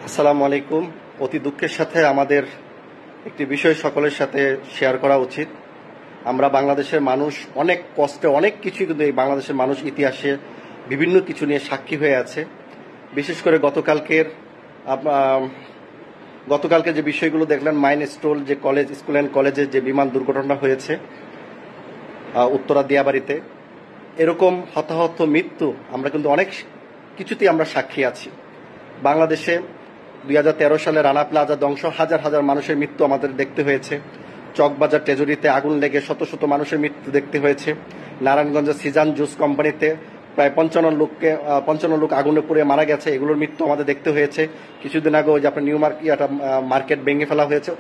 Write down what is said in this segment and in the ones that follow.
আসসালামু আলাইকুম। অতি দুঃখের সাথে আমাদের একটি বিষয় সকলের সাথে শেয়ার করা উচিত। আমরা বাংলাদেশের মানুষ অনেক কষ্টে অনেক কিছুই, কিন্তু এই বাংলাদেশের মানুষ ইতিহাসে বিভিন্ন কিছু নিয়ে সাক্ষী হয়ে আছে। বিশেষ করে গতকালকে যে বিষয়গুলো দেখলেন, মাইলস্টোন যে স্কুল অ্যান্ড কলেজের যে বিমান দুর্ঘটনা হয়েছে উত্তরা দিয়াবাড়িতে, এরকম হতাহত মৃত্যু আমরা কিন্তু অনেক কিছুতেই আমরা সাক্ষী আছি। বাংলাদেশে 2013 সালে রানা প্লাজা ধ্বংস, হাজার হাজার মানুষের মৃত্যু আমাদের দেখতে হয়েছে। চকবাজার ট্রেজরিতে আগুন লেগে শত শত মানুষের মৃত্যু দেখতে হয়েছে। নারায়ণগঞ্জের সিজান জুস কোম্পানিতে প্রায় 55 লোক আগুনে পুড়ে মারা গেছে, এগুলোর মৃত্যু আমাদের দেখতে হয়েছে। কিছুদিন আগে ওই যে আপনার নিউ মার্কেট ভেঙে ফেলা হয়েছে।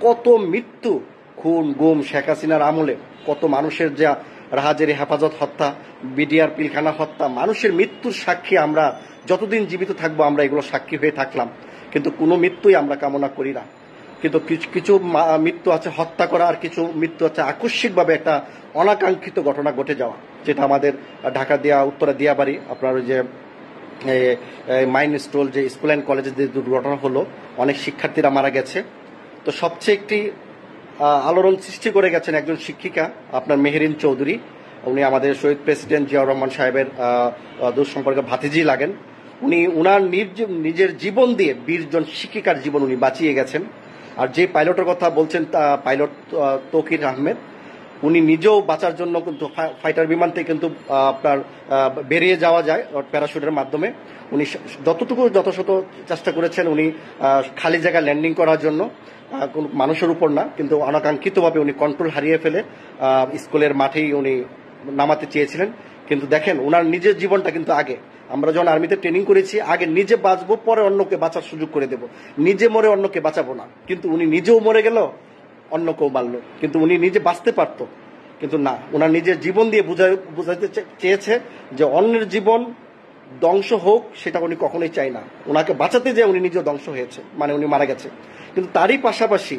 কত মৃত্যু, খুন গুম, শেখ হাসিনার আমলে কত মানুষের যা রাহাজারি হেফাজত হত্যা, বিডিআর পিলখানা হত্যা, মানুষের মৃত্যুর সাক্ষী আমরা যতদিন জীবিত থাকবো আমরা এগুলো সাক্ষী হয়ে থাকলাম। কিন্তু কোনো মৃত্যুই আমরা কামনা করি না। কিন্তু কিছু মৃত্যু আছে হত্যা করা, আর কিছু মৃত্যু আছে আকস্মিকভাবে একটা অনাকাঙ্ক্ষিত ঘটনা ঘটে যাওয়া, যেটা আমাদের ঢাকা উত্তরা দিয়াবাড়ি আপনার ওই যে মাইলস্টোন যে স্কুল অ্যান্ড কলেজের যে দুর্ঘটনা হলো, অনেক শিক্ষার্থীরা মারা গেছে। তো সবচেয়ে একটি আলোড়ন সৃষ্টি করে গেছেন একজন শিক্ষিকা, আপনার মেহেরিন চৌধুরী। উনি আমাদের শহীদ প্রেসিডেন্ট জিয়াউর রহমান সাহেবের দূর সম্পর্কে ভাতিজি লাগেন। উনি উনার নিজের জীবন দিয়ে 20 জন শিক্ষিকার জীবন উনি বাঁচিয়ে গেছেন। আর যে পাইলটের কথা বলছেন, পাইলট তৌকির আহমেদ, উনি নিজেও বাঁচার জন্য কিন্তু ফাইটার বিমান থেকে কিন্তু আপনার বেরিয়ে যাওয়া যায় প্যারাশুটের মাধ্যমে। উনি যথাযথ চেষ্টা করেছেন উনি খালি জায়গায় ল্যান্ডিং করার জন্য, কোনো মানুষের উপর না, কিন্তু অনাকাঙ্ক্ষিতভাবে উনি কন্ট্রোল হারিয়ে ফেলে স্কুলের মাঠেই উনি নামাতে চেয়েছিলেন। কিন্তু দেখেন, ওনার নিজের জীবনটা কিন্তু আগে, আমরা যখন আর্মিতে ট্রেনিং করেছি, আগে নিজে বাঁচবো, পরে অন্যকে বাঁচার সুযোগ করে দেব, নিজে মরে অন্যকে বাঁচাবো না। কিন্তু উনি নিজেও মরে গেল, অন্যকেও মারলো, কিন্তু উনি নিজে বাঁচতে পারতো, কিন্তু না, ওনার নিজের জীবন দিয়ে বুঝাইতে চেয়েছে যে অন্যের জীবন ধ্বংস হোক, সেটা উনি কখনোই চাই না। ওনাকে বাঁচাতে যে উনি নিজেও ধ্বংস হয়েছে, মানে উনি মারা গেছে। কিন্তু তারই পাশাপাশি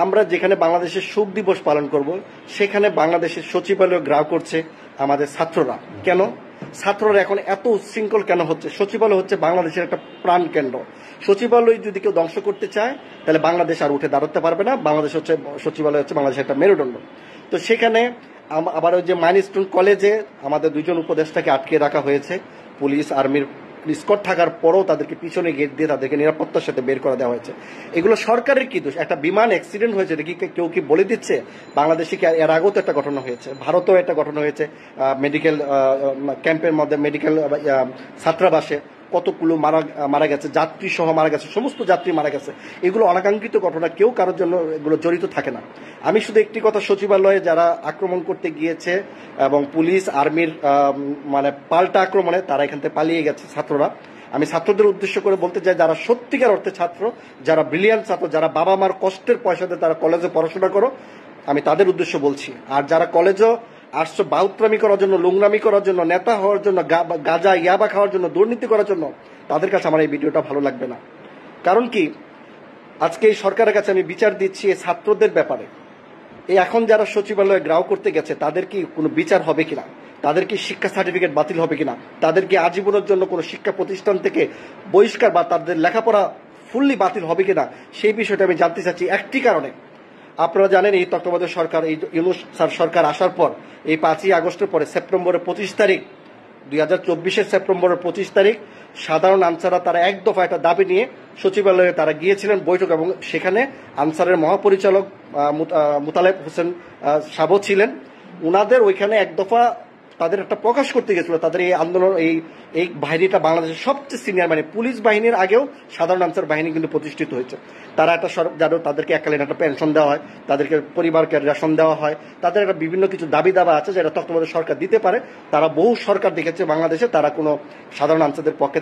আমরা যেখানে বাংলাদেশের শোক দিবস পালন করব, সেখানে বাংলাদেশের সচিবালয় গ্রাহ করছে আমাদের ছাত্ররা। কেন ছাত্ররা এখন এত উচ্ছৃঙ্খল কেন হচ্ছে? সচিবালয় হচ্ছে বাংলাদেশের একটা প্রাণ কেন্দ্র। সচিবালয় যদি কেউ ধ্বংস করতে চায়, তাহলে বাংলাদেশ আর উঠে দাঁড়াতে পারবে না। সচিবালয় হচ্ছে বাংলাদেশের একটা মেরুদণ্ড। তো সেখানে আবার ওই যে মাইলস্টোন কলেজে আমাদের 2 জন উপদেষ্টাকে আটকে রাখা হয়েছে। পুলিশ আর্মির স্কট থাকার পরও তাদেরকে পিছনে গেট দিয়ে তাদেরকে নিরাপত্তার সাথে বের করে দেওয়া হয়েছে। এগুলো সরকারের কি দোষ? একটা বিমান অ্যাক্সিডেন্ট হয়েছে, দেখি কেউ কি বলে দিচ্ছে? বাংলাদেশে কি এর আগেও তো একটা ঘটনা হয়েছে, ভারতেও একটা ঘটনা হয়েছে, মেডিকেল ক্যাম্পের মধ্যে মেডিকেল ছাত্রাবাসে কতগুলো মারা গেছে, যাত্রী সহ মারা গেছে, সমস্ত যাত্রী মারা গেছে। এগুলো অনাকাঙ্ক্ষিত ঘটনা, কেউ কারোর জন্য এগুলো জড়িত থাকে না। আমি শুধু একটি কথা, সচিবালয়ে যারা আক্রমণ করতে গিয়েছে এবং পুলিশ আর্মির মানে পাল্টা আক্রমণে তারা এখান থেকে পালিয়ে গেছে ছাত্ররা, আমি ছাত্রদের উদ্দেশ্য করে বলতে চাই, যারা সত্যিকার অর্থে ছাত্র, যারা ব্রিলিয়ান্ট ছাত্র, যারা বাবা মার কষ্টের পয়সাতে তারা কলেজে পড়াশোনা করো, আমি তাদের উদ্দেশ্য বলছি। আর যারা কলেজে আসছো বাউত্রামি করার জন্য, নোংরামি করার জন্য, নেতা হওয়ার জন্য, গাঁজা ইয়াবা খাওয়ার জন্য, দুর্নীতি করার জন্য, তাদের কাছে আমার এই ভিডিওটা ভালো লাগবে না। কারণ কি, আজকে এই সরকারের কাছে আমি বিচার দিচ্ছি এই ছাত্রদের ব্যাপারে। এই এখন যারা সচিবালয়ে গ্রাহ করতে গেছে, তাদের কি কোনো বিচার হবে কিনা? তাদের কি শিক্ষা সার্টিফিকেট বাতিল হবে কিনা? তাদের কি আজীবনের জন্য কোনো শিক্ষা প্রতিষ্ঠান থেকে বহিষ্কার বা তাদের লেখাপড়া ফুললি বাতিল হবে কিনা, সেই বিষয়টা আমি জানতে চাচ্ছি। একটি কারণে, আপনারা জানেন এই তত্ত্বাবধায়ক সরকার, এই ইউনূস স্যার সরকার আসার পর, এই 5ই আগস্টের পরে সেপ্টেম্বরের 25 তারিখ 2024 সেপ্টেম্বরের 25 তারিখ সাধারণ আনসাররা তারা এক দফা একটা দাবি নিয়ে সচিবালয়ে তারা গিয়েছিলেন বৈঠক, এবং সেখানে আনসারের মহাপরিচালক মুতালেব হোসেন সাবো ছিলেন। উনাদের ওইখানে এক দফা তাদের একটা প্রকাশ করতে গেছিল, তাদের এই আন্দোলন, এই বাহিনীটা বাংলাদেশের সবচেয়ে সিনিয়র, মানে পুলিশ বাহিনীর আগেও সাধারণ আনসার বাহিনী কিন্তু প্রতিষ্ঠিত হয়েছে। তারা একটা তাদেরকে এককালীন একটা পেনশন দেওয়া হয়, তাদেরকে পরিবারকে রেশন দেওয়া হয়, তাদের একটা বিভিন্ন কিছু দাবি দাবা আছে যেটা তত্ত্বাবধায়ক সরকার দিতে পারে। তারা বহু সরকার দেখেছে বাংলাদেশে, তারা কোনো সাধারণ আনসারদের পক্ষে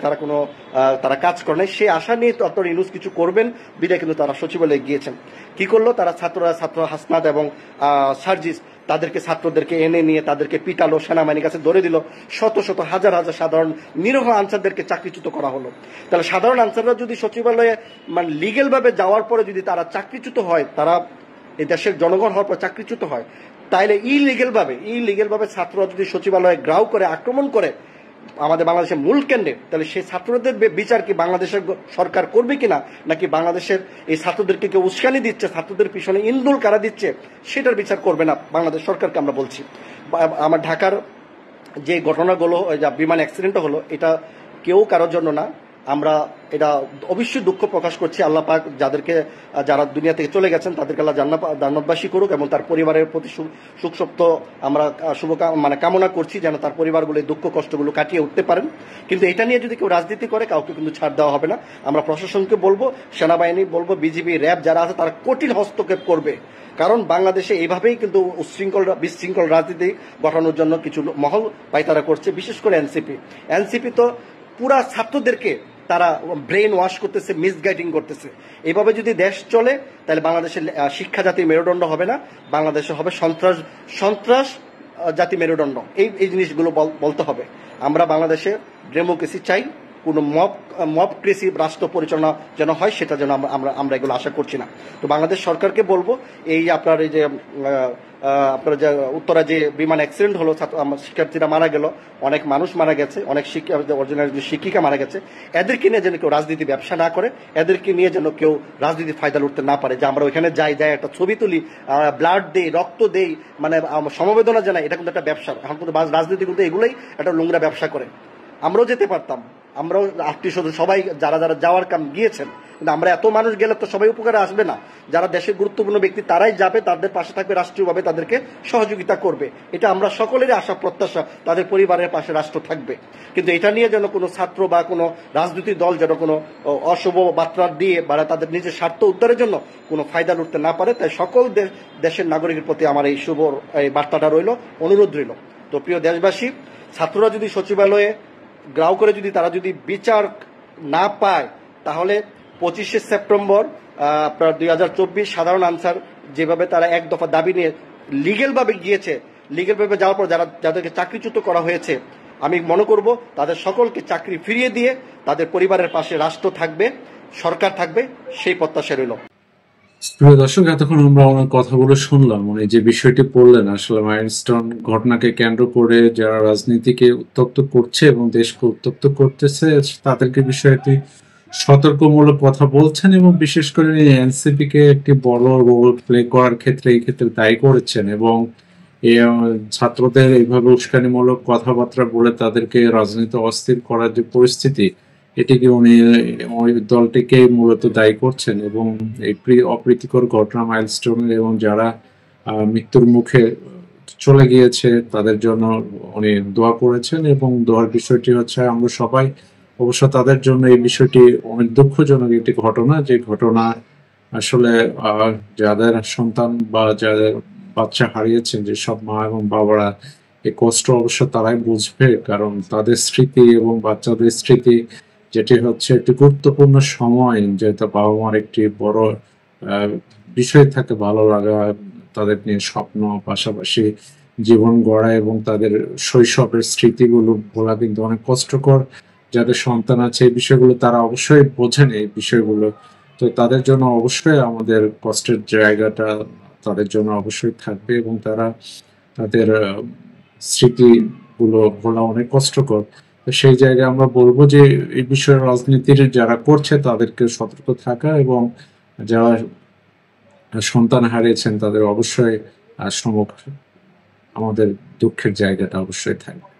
তারা কাজ করে নাই। সে আশা নিয়ে ডক্টর ইউনূস কিছু করবেন বিধায় কিন্তু তারা সচিবালয়ে গিয়েছেন। কি করলো তারা? ছাত্র হাসনাত এবং সার্জিস তাদেরকে, ছাত্রদেরকে এনে নিয়ে তাদেরকে পিটালো, সেনাবাহিনীর কাছে ধরে দিল, শত শত হাজার হাজার সাধারণ নিরীহ আনসারদেরকে চাকরিচ্যুত করা হলো। তাহলে সাধারণ আনসাররা যদি সচিবালয়ে মানে লিগেল ভাবে যাওয়ার পরে যদি তারা চাকরিচ্যুত হয়, তারা এই দেশের জনগণ হওয়ার পর চাকরিচ্যুত হয়, তাইলে ইলিগেল ভাবে ছাত্ররা যদি সচিবালয়ে গ্রাহ করে আক্রমণ করে, আমাদের বাংলাদেশের মূল কেন্দ্রে, তাহলে সেই ছাত্রদের বিচার কি বাংলাদেশের সরকার করবে কিনা, নাকি বাংলাদেশের এই ছাত্রদেরকে কেউ উস্কানি দিচ্ছে, ছাত্রদের পিছনে ইন্ধন কারা দিচ্ছে, সেটার বিচার করবে না বাংলাদেশ সরকারকে আমরা বলছি। আমার ঢাকার যে ঘটনাগুলো, যা বিমান অ্যাক্সিডেন্ট হলো, এটা কেউ কারোর জন্য না। আমরা এটা অবশ্যই দুঃখ প্রকাশ করছি। আল্লাহ পাক যারা দুনিয়া থেকে চলে গেছেন তাদেরকে আল্লাহ জান্নাতবাসী করুক, এবং তার পরিবারের প্রতি সুখসপ্ত আমরা কামনা করছি, যেন তার পরিবারগুলো দুঃখ কষ্টগুলো কাটিয়ে উঠতে পারেন। কিন্তু এটা নিয়ে যদি কেউ রাজনীতি করে, কাউকে কিন্তু ছাড় দেওয়া হবে না। আমরা প্রশাসনকে বলবো, সেনাবাহিনী বলবো, বিজিবি, র্যাব যারা আছে তারা কঠিন হস্তক্ষেপ করবে। কারণ বাংলাদেশে এইভাবেই কিন্তু বিশৃঙ্খল রাজনীতি গঠানোর জন্য কিছু মহল পায়তারা করছে, বিশেষ করে এনসিপি তো পুরা ছাত্রদেরকে তারা ব্রেন ওয়াশ করতেছে, মিসগাইডিং করতেছে। এইভাবে যদি দেশ চলে, তাহলে বাংলাদেশের শিক্ষা জাতির মেরুদণ্ড হবে না, বাংলাদেশে হবে সন্ত্রাস জাতি মেরুদণ্ড। এই জিনিসগুলো বলতে হবে। আমরা বাংলাদেশে ডেমোক্রেসি চাই, কোনো মবক্রেসি রাষ্ট্র পরিচালনা যেন হয়, সেটা যেন আমরা এগুলো আশা করছি না। তো বাংলাদেশ সরকারকে বলবো, আপনার আপনার যে উত্তরা যে বিমান অ্যাক্সিডেন্ট হলো, শিক্ষার্থীরা মারা গেল, অনেক মানুষ মারা গেছে, অনেক শিক্ষিকা মারা গেছে, এদেরকে নিয়ে যেন কেউ রাজনীতি ব্যবসা না করে, এদেরকে নিয়ে যেন কেউ রাজনীতি ফায়দা লুটতে না পারে। যে আমরা ওইখানে যাই একটা ছবি তুলি, ব্লাড দেই, রক্ত দেই, সমবেদনা জানাই, এটা কিন্তু একটা ব্যবসা। এখন কিন্তু রাজনীতি কিন্তু এগুলোই একটা নোংরা ব্যবসা করে। আমরাও যেতে পারতাম, আমরাও আত্মীয় স্বজন সবাই যারা যাওয়ার কাম গিয়েছেন, কিন্তু আমরা এত মানুষ গেলে তো সবাই উপকারে আসবে না। যারা দেশের গুরুত্বপূর্ণ ব্যক্তি তারাই যাবে, তাদের পাশে থাকবে, রাষ্ট্রীয়ভাবে তাদেরকে সহযোগিতা করবে। এটা আমরা সকলেরই আশা প্রত্যাশা, তাদের পরিবারের পাশে রাষ্ট্র থাকবে। কিন্তু এটা নিয়ে যেন কোনো ছাত্র বা কোনো রাজনৈতিক দল যেন কোনো অশুভ বার্তা দিয়ে বা তাদের নিজের স্বার্থ উদ্ধারের জন্য কোনো ফায়দা লুটতে না পারে, তাই সকল দেশের নাগরিকের প্রতি আমার এই শুভ বার্তাটা রইল, অনুরোধ রইল। তো প্রিয় দেশবাসী, ছাত্ররা যদি সচিবালয়ে গ্রাউ করে তারা যদি বিচার না পায়, তাহলে 25শে সেপ্টেম্বর আপনার 2024 সাধারণ আনসার যেভাবে তারা এক দফা দাবি নিয়ে লিগেলভাবে গিয়েছে, লিগেলভাবে যাওয়ার পর যাদেরকে চাকরিচ্যুত করা হয়েছে, আমি মনে করব তাদের সকলকে চাকরি ফিরিয়ে দিয়ে তাদের পরিবারের পাশে রাষ্ট্র থাকবে, সরকার থাকবে, সেই প্রত্যাশা রইল। প্রিয় দর্শক, এতক্ষণ আমরা অনেক কথাগুলো শুনলাম। যে বিষয়টি পড়লেন, আসলে মাইলস্টোন ঘটনাকে কেন্দ্র করে যারা রাজনীতিকে উত্তপ্ত করছে এবং দেশকে উত্তপ্ত করতেছে, তাদেরকে বিষয়টি সতর্কমূলক কথা বলছেন, এবং বিশেষ করে এনসিপি কে একটি বড় রোল প্লে করার ক্ষেত্রে এই ক্ষেত্রে দায়ী করেছেন, এবং ছাত্রদের এইভাবে উস্কানিমূলক কথাবার্তা বলে তাদেরকে রাজনীতি অস্থির করার যে পরিস্থিতি, এটিকে উনি ওই দলটিকে মূলত দায়ী করছেন। এবং এই অপ্রীতিকর ঘটনা মাইলস্টোন এবং যারা মৃত্যুর মুখে চলে গিয়েছে তাদের জন্য উনি দোয়া করেছেন, এবং দোয়ার বিষয়টি হচ্ছে আমরা সবাই অবশ্য তাদের জন্য এই বিষয়টি অনেক দুঃখজনক একটি ঘটনা, যে ঘটনা আসলে যাদের সন্তান বা যাদের বাচ্চা হারিয়েছেন, যে সব মা এবং বাবারা এই কষ্ট অবশ্য তারাই বুঝবে, কারণ তাদের স্মৃতি এবং বাচ্চাদের স্মৃতি যেটি হচ্ছে একটি গুরুত্বপূর্ণ সময়, যেটা বাবা মার একটি বড় বিষয় থাকে, ভালো লাগা, তাদের নিয়ে স্বপ্ন, পাশাপাশি জীবন গড়া এবং তাদের শৈশবের স্মৃতিগুলো ভোলা কিন্তু অনেক কষ্টকর। যাদের সন্তান আছে এই বিষয়গুলো তারা অবশ্যই বোঝেন এই বিষয়গুলো, তো তাদের জন্য অবশ্যই আমাদের কষ্টের জায়গাটা তাদের জন্য অবশ্যই থাকবে, এবং তারা তাদের স্মৃতিগুলো ভোলা অনেক কষ্টকর। সেই জায়গায় আমরা বলবো যে এই বিষয়ে রাজনীতির যারা করছে তাদেরকে সতর্ক থাকা, এবং যারা সন্তান হারিয়েছেন তাদের অবশ্যই সম্মুখ আমাদের দুঃখের জায়গাটা অবশ্যই থাকবে।